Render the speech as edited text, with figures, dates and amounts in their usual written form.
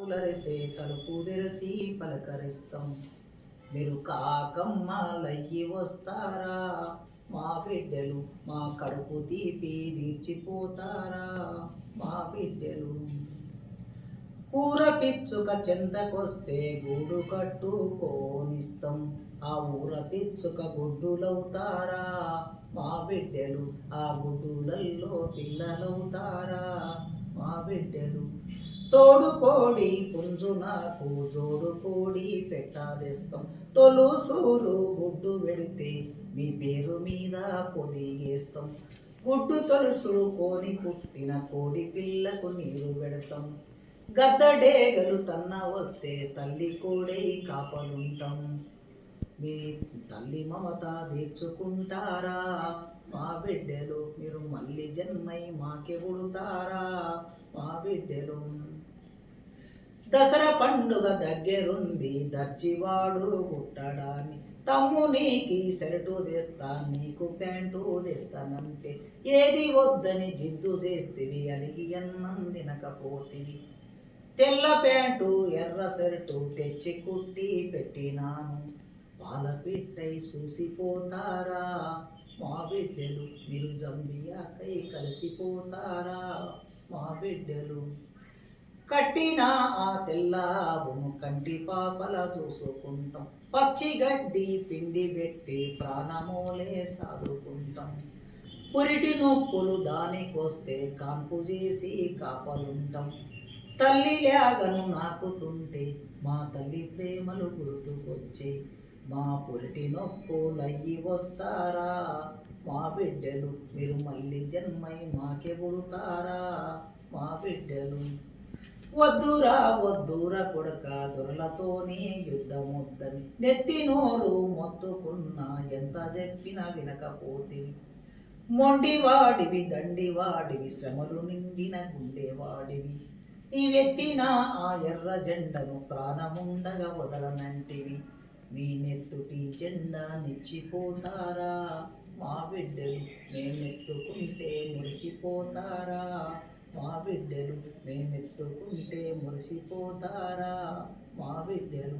పులరిసే తలుపు తెరసి పలకరిస్తాం. మీరు కాకమ్మలయ్యి వస్తారా, మా బిడ్డలు మా కడుపు తీపి తీర్చిపోతారా, మా బిడ్డలు. కూర పిచ్చుక చెంతకొస్తే గూడు కట్టుకోనిస్తాం, ఆ ఊర పిచ్చుక గుడ్డులవుతారా, మా బిడ్డలు ఆ గుడ్డులల్లో పిల్లలవుతారా, మా బిడ్డలు. తోడు కోడి పుంజు నాకు జోడు కోడి పెట్టాదేస్తాం, తొలుసూరు గుడ్డు పెడితే మీ పేరు మీద పొదిగేస్తాం. గుడ్డు తొలుసుకొని పుట్టిన కోడి పిల్లకు నీరు పెడతాం. గద్దడేగలు తన్న వస్తే తల్లి కోడై కాపలుంటాం. మీ తల్లి మమత తీర్చుకుంటారా, మా బిడ్డలు. మీరు మళ్ళీ జన్మై మాకే పుడతారా, మా బిడ్డలు. దసరా పండుగ దగ్గరుంది దర్జివాడు కుట్టడాన్ని, తమ్మునికి షర్టు తెస్తా నీకు ప్యాంటు తెస్తానంటే ఏది వద్దని జిద్దు చేస్తేవి, అలిగి అన్నం తినకపోతివి. తెల్ల ప్యాంటు ఎర్ర షర్టు తెచ్చి కుట్టి పెట్టినాను, పాల పిట్టై చూసిపోతారా, మా బిడ్డలు. మీరు జంబియాకై కలిసిపోతారా, మా బిడ్డలు. కట్టిన ఆ తెల్లాబును కంటి పాపల చూసుకుంటాం, పచ్చిగడ్డి పిండి పెట్టి ప్రాణమోలే సాదుకుంటాం. పురిటి నొప్పులు దానికొస్తే కాన్పు చేసి కాపలుంటాం. తల్లి లేగను నాకుతుంటే మా తల్లి ప్రేమలు గుర్తుకొచ్చే, మా పురిటి నొప్పులయ్యి వస్తారా, మా బిడ్డలు. మీరు మళ్ళీ జన్మై మాకే పుడతారా, మా బిడ్డలు. వద్దురా వద్దురా కొడక దొరలతోనే యుద్ధమొద్దని నెత్తి నోరు మొత్తుకున్నా ఎంత చెప్పినా వినకపోతివి. మొండివాడివి దండివాడివి శ్రమలు నిండిన గుండెవాడివి, నీవెత్తిన ఆ ఎర్ర జెండను ప్రాణముండగా వదలనంటివి. మీ నెత్తుటి జెండా నిచ్చిపోతారా, మా బిడ్డలు. మేమెత్తుకుంటే మురిసిపోతారా, మా బిడ్డలు. మేమెత్తుకుంటే మురిసిపోతారా, మా బిడ్డలు.